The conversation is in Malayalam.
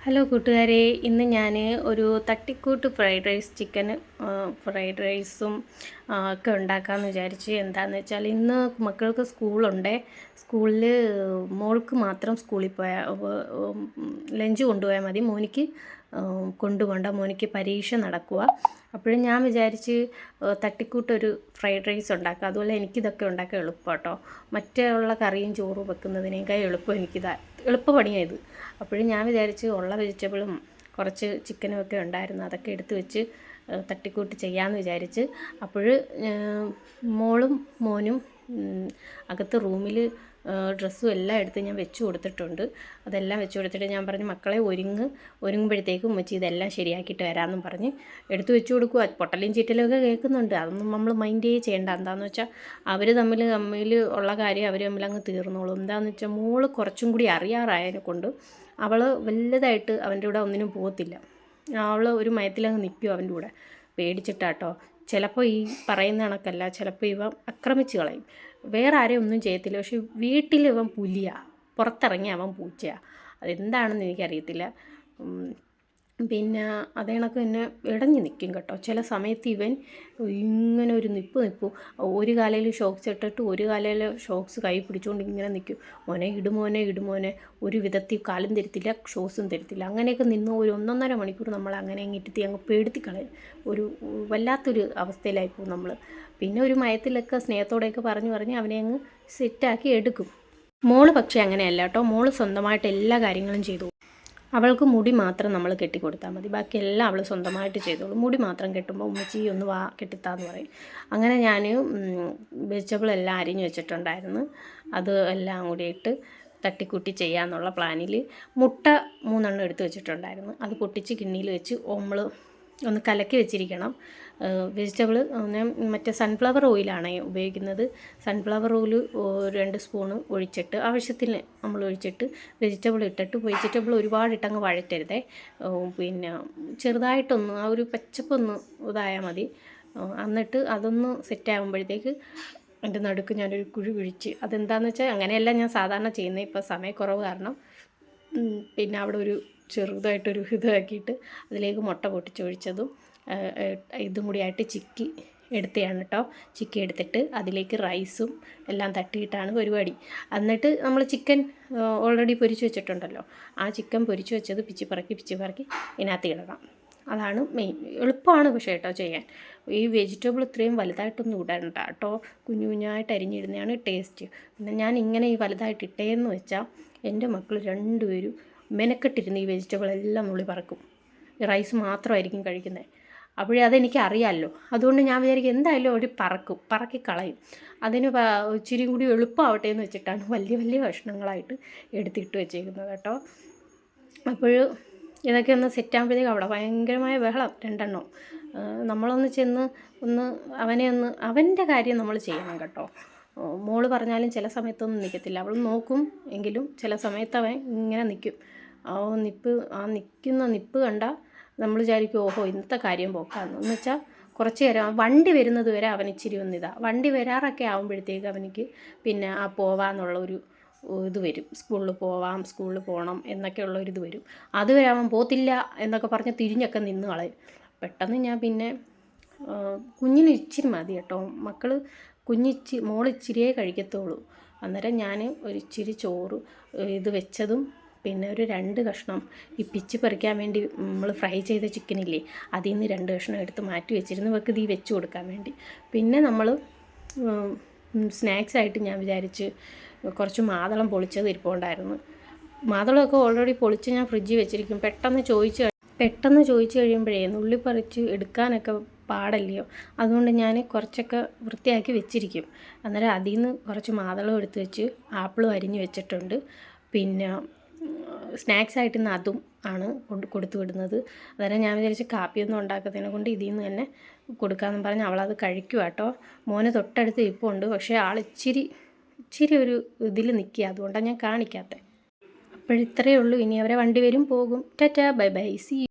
ഹലോ കൂട്ടുകാരെ, ഇന്ന് ഞാൻ ഒരു തട്ടിക്കൂട്ട് ഫ്രൈഡ് റൈസും ഒക്കെ ഉണ്ടാക്കാമെന്ന് വിചാരിച്ച്. എന്താണെന്ന് വെച്ചാൽ ഇന്ന് മക്കൾക്ക് സ്കൂളുണ്ട്. സ്കൂളിൽ മോൾക്ക് മാത്രം സ്കൂളിൽ പോയാൽ ലഞ്ച് കൊണ്ടുപോയാൽ മതി, മോനിക്ക് കൊണ്ടുപോകണ്ട, മോനിക്ക് പരീക്ഷ നടക്കുക. അപ്പോഴും ഞാൻ വിചാരിച്ച് തട്ടിക്കൂട്ടൊരു ഫ്രൈഡ് റൈസ് ഉണ്ടാക്കുക. അതുപോലെ എനിക്കിതൊക്കെ ഉണ്ടാക്കാൻ എളുപ്പം കേട്ടോ. മറ്റുള്ള കറിയും ചോറും വെക്കുന്നതിനേക്കാൾ എളുപ്പം എളുപ്പപ്പണിയായത്. അപ്പോഴും ഞാൻ വിചാരിച്ച് ഉള്ള വെജിറ്റബിളും കുറച്ച് ചിക്കനും ഒക്കെ ഉണ്ടായിരുന്നു, അതൊക്കെ എടുത്ത് വെച്ച് തട്ടിക്കൂട്ട് ചെയ്യാമെന്ന് വിചാരിച്ച്. അപ്പോൾ മോളും മോനും അകത്ത് റൂമിൽ ഡ്രസ്സും എല്ലാം എടുത്ത് ഞാൻ വെച്ച് കൊടുത്തിട്ടുണ്ട്. അതെല്ലാം വെച്ച് കൊടുത്തിട്ട് ഞാൻ പറഞ്ഞു, മക്കളെ ഒരുങ്ങുമ്പോഴത്തേക്കും ഉമ്മച്ചി ഇതെല്ലാം ശരിയാക്കിയിട്ട് വരാമെന്നും പറഞ്ഞ് എടുത്ത് വെച്ച് കൊടുക്കുക. പൊട്ടലും ചീറ്റലും ഒക്കെ കേൾക്കുന്നുണ്ട്, അതൊന്നും നമ്മൾ മൈൻഡേ ചെയ്യേണ്ട. എന്താണെന്ന് വെച്ചാൽ അവർ തമ്മിൽ ഉള്ള കാര്യം അവർ തമ്മിൽ അങ്ങ് തീർന്നോളും. എന്താണെന്ന് വെച്ചാൽ മോള് കുറച്ചും കൂടി അറിയാറായതിനെ കൊണ്ട് അവൾ വലുതായിട്ട് അവൻ്റെ കൂടെ ഒന്നിനും പോകത്തില്ല. അവൾ ഒരു മയത്തിലങ്ങ് നിൽക്കും അവൻ്റെ കൂടെ, പേടിച്ചിട്ടാട്ടോ. ചിലപ്പോൾ ഈ പറയുന്ന കണക്കല്ല, ചിലപ്പോൾ ഇവ ആക്രമിച്ച് കളയും. വേറെ ആരെയും ഒന്നും ചെയ്യത്തില്ല, പക്ഷെ വീട്ടിൽ ഇവൻ പുലിയാണ്, പുറത്തിറങ്ങി അവൻ പൂച്ചയാണ്. അതെന്താണെന്ന് എനിക്കറിയത്തില്ല. പിന്നെ അതേ കണക്ക് തന്നെ ഇടഞ്ഞ് നിൽക്കും കേട്ടോ. ചില സമയത്ത് ഇവൻ ഇങ്ങനെ ഒരു നിൽപ്പും ഒരു കാലയിൽ ഷോക്സ് ഇട്ടിട്ട് ഒരു കാലയിൽ ഷോക്സ് കൈ പിടിച്ചുകൊണ്ട് ഇങ്ങനെ നിൽക്കും. മോനെ ഇടുമോനെ ഒരു വിധത്തിൽ കാലും തരത്തില്ല, ഷോക്സും തരത്തില്ല. അങ്ങനെയൊക്കെ നിന്ന് ഒരു 1.5 മണിക്കൂർ നമ്മൾ അങ്ങനെ ഇരുത്തി അങ്ങ് പേടിത്തിക്കളയും. ഒരു വല്ലാത്തൊരു അവസ്ഥയിലായിപ്പോവും നമ്മൾ. പിന്നെ ഒരു മയത്തിലൊക്കെ സ്നേഹത്തോടെയൊക്കെ പറഞ്ഞ് അവനെ അങ്ങ് സെറ്റാക്കി എടുക്കും. മോള് പക്ഷേ അങ്ങനെയല്ല കേട്ടോ. മോള് സ്വന്തമായിട്ട് എല്ലാ കാര്യങ്ങളും ചെയ്തു. അവൾക്ക് മുടി മാത്രം നമ്മൾ കെട്ടിക്കൊടുത്താൽ മതി, ബാക്കിയെല്ലാം അവൾ സ്വന്തമായിട്ട് ചെയ്തോളൂ. മുടി മാത്രം കെട്ടുമ്പോൾ ഉമ്മച്ചി ഒന്ന് വാ കെട്ടിത്താന്ന് പറയും. അങ്ങനെ ഞാൻ വെജിറ്റബിളെല്ലാം അരിഞ്ഞ് വെച്ചിട്ടുണ്ടായിരുന്നു. അത് എല്ലാം കൂടി ഇട്ട് തട്ടിക്കൂട്ടി ചെയ്യാമെന്നുള്ള പ്ലാനിൽ മുട്ട 3 എടുത്ത് വെച്ചിട്ടുണ്ടായിരുന്നു. അത് പൊട്ടിച്ച് കിണ്ണിയിൽ വെച്ച് ഒന്ന് കലക്കി വെച്ചിരിക്കണം. വെജിറ്റബിൾ ഞാൻ മറ്റേ സൺഫ്ലവർ ഓയിലാണ് ഉപയോഗിക്കുന്നത്. സൺഫ്ലവർ ഓയിൽ 2 സ്പൂണ് ഒഴിച്ചിട്ട് ആവശ്യത്തിന് നമ്മൾ ഒഴിച്ചിട്ട് വെജിറ്റബിൾ ഇട്ടിട്ട്, വെജിറ്റബിൾ ഒരുപാട് ഇട്ടങ്ങ് വഴറ്റരുതേ. പിന്നെ ചെറുതായിട്ടൊന്ന് ആ ഒരു പച്ചപ്പൊന്ന് ഇതായാൽ മതി. എന്നിട്ട് അതൊന്ന് സെറ്റാകുമ്പോഴത്തേക്ക് എൻ്റെ നടുക്ക് ഞാനൊരു കുഴി കുഴിച്ച്, അതെന്താണെന്ന് വെച്ചാൽ അങ്ങനെയല്ല ഞാൻ സാധാരണ ചെയ്യുന്നത്. ഇപ്പോൾ സമയക്കുറവ് കാരണം പിന്നെ അവിടെ ഒരു ചെറുതായിട്ടൊരു ഇതാക്കിയിട്ട് അതിലേക്ക് മുട്ട പൊട്ടിച്ചൊഴിച്ചതും ഇതും കൂടിയായിട്ട് ചിക്കി എടുത്തതാണ് കേട്ടോ. ചിക്കി എടുത്തിട്ട് അതിലേക്ക് റൈസും എല്ലാം തട്ടിയിട്ടാണ് പരിപാടി. എന്നിട്ട് നമ്മൾ ചിക്കൻ ഓൾറെഡി പൊരിച്ച് വെച്ചിട്ടുണ്ടല്ലോ, ആ ചിക്കൻ പൊരിച്ച് വെച്ചത് പിച്ചി പറക്കി ഇതിനകത്ത് ഇടണം. അതാണ് മെയിൻ. എളുപ്പമാണ് പക്ഷേ കേട്ടോ ചെയ്യാൻ. ഈ വെജിറ്റബിൾ ഇത്രയും വലുതായിട്ടൊന്നും ഇടണ്ട കേട്ടോ, കുഞ്ഞായിട്ട് അരിഞ്ഞിടുന്നതാണ് ടേസ്റ്റ്. പിന്നെ ഞാൻ ഇങ്ങനെ ഈ വലുതായിട്ട് ഇട്ടേന്ന് വെച്ചാൽ എൻ്റെ മക്കൾ 2 പേരും മെനക്കെട്ടിരുന്ന് ഈ വെജിറ്റബിൾ എല്ലാം നുള്ളി പറക്കും. റൈസ് മാത്രമായിരിക്കും കഴിക്കുന്നത്. അപ്പോഴേ അതെനിക്ക് അറിയാമല്ലോ. അതുകൊണ്ട് ഞാൻ വിചാരിക്കും എന്തായാലും അവർ പറക്കി കളയും. അതിന് ഇച്ചിരി കൂടി എളുപ്പമാവട്ടെ എന്ന് വെച്ചിട്ടാണ് വലിയ കഷ്ണങ്ങളായിട്ട് എടുത്തിട്ട് വെച്ചേക്കുന്നത് കേട്ടോ. അപ്പോൾ ഇതൊക്കെ ഒന്ന് സെറ്റാകുമ്പോഴത്തേക്ക് അവിടെ ഭയങ്കരമായ ബഹളം 2 നമ്മളൊന്ന് ചെന്ന് അവൻ്റെ കാര്യം നമ്മൾ ചെയ്യണം കേട്ടോ. മോള് പറഞ്ഞാലും ചില സമയത്തൊന്നും നിൽക്കത്തില്ല, അവൾ നോക്കും എങ്കിലും ചില സമയത്ത് അവൻ ഇങ്ങനെ നിൽക്കും. നിൽക്കുന്ന നിപ്പ് കണ്ടാൽ നമ്മൾ വിചാരിക്കും ഓഹോ ഇന്നത്തെ കാര്യം പോക്കാന്ന്. എന്ന് വെച്ചാൽ കുറച്ച് നേരം വണ്ടി വരുന്നത് വരെ അവൻ ഇച്ചിരി വണ്ടി വരാറൊക്കെ ആകുമ്പോഴത്തേക്ക് അവനിക്ക് പിന്നെ പോവാന്നുള്ളൊരു ഇത് വരും. സ്കൂളിൽ പോകണം എന്നൊക്കെയുള്ളൊരിത് വരും. അതുവരെ അവൻ പോത്തില്ല എന്നൊക്കെ പറഞ്ഞ് തിരിഞ്ഞൊക്കെ നിന്ന് കളയും. പെട്ടെന്ന് ഞാൻ പിന്നെ കുഞ്ഞിന് ഇച്ചിരി മതി കേട്ടോ. മോൾ ഇച്ചിരിയേ കഴിക്കത്തുള്ളൂ. അന്നേരം ഞാൻ ഒരു ഇച്ചിരി ചോറ് ഇത് വെച്ചതും പിന്നെ ഒരു 2 കഷ്ണം ഈ പിച്ചി പറിക്കാൻ വേണ്ടി നമ്മൾ ഫ്രൈ ചെയ്ത ചിക്കനില്ലേ, അതിൽ നിന്ന് 2 കഷ്ണം എടുത്ത് മാറ്റി വെച്ചിരുന്നു ഇവർക്ക് ഇത് വെച്ച് കൊടുക്കാൻ വേണ്ടി. പിന്നെ നമ്മൾ സ്നാക്സായിട്ട് ഞാൻ വിചാരിച്ച് കുറച്ച് മാതളം പൊളിച്ചത് ഇരിപ്പുണ്ടായിരുന്നു. മാതളമൊക്കെ ഓൾറെഡി പൊളിച്ച് ഞാൻ ഫ്രിഡ്ജിൽ വെച്ചിരിക്കും. പെട്ടെന്ന് ചോദിച്ച് കഴിയുമ്പോഴേ നുള്ളി പറിച്ച് എടുക്കാനൊക്കെ പാടല്ലയോ, അതുകൊണ്ട് ഞാൻ കുറച്ചൊക്കെ വൃത്തിയാക്കി വെച്ചിരിക്കും. അന്നേരം അതിൽ നിന്ന് കുറച്ച് മാതളം എടുത്ത് വെച്ച് ആപ്പിളും അരിഞ്ഞ് വെച്ചിട്ടുണ്ട്. പിന്നെ സ്നാക്സായിട്ട് ഇന്ന് അതും ആണ് കൊടുത്തു വിടുന്നത്. അന്നേരം ഞാൻ വിചാരിച്ച് കാപ്പിയൊന്നും ഉണ്ടാക്കുന്നതിനെ കൊണ്ട് ഇതിൽ നിന്ന് തന്നെ കൊടുക്കാമെന്ന് പറഞ്ഞ് അവളത് കഴിക്കുക കേട്ടോ. മോന് തൊട്ടടുത്ത് ഇരിപ്പുണ്ട്, പക്ഷേ ആൾ ഇച്ചിരി ഒരു ഇതിൽ നിൽക്കുക, അതുകൊണ്ടാണ് ഞാൻ കാണിക്കാത്തത്. അപ്പോഴിത്രയേ ഉള്ളൂ. ഇനി അവരെ വണ്ടി വരും പോകും. Tata bye see.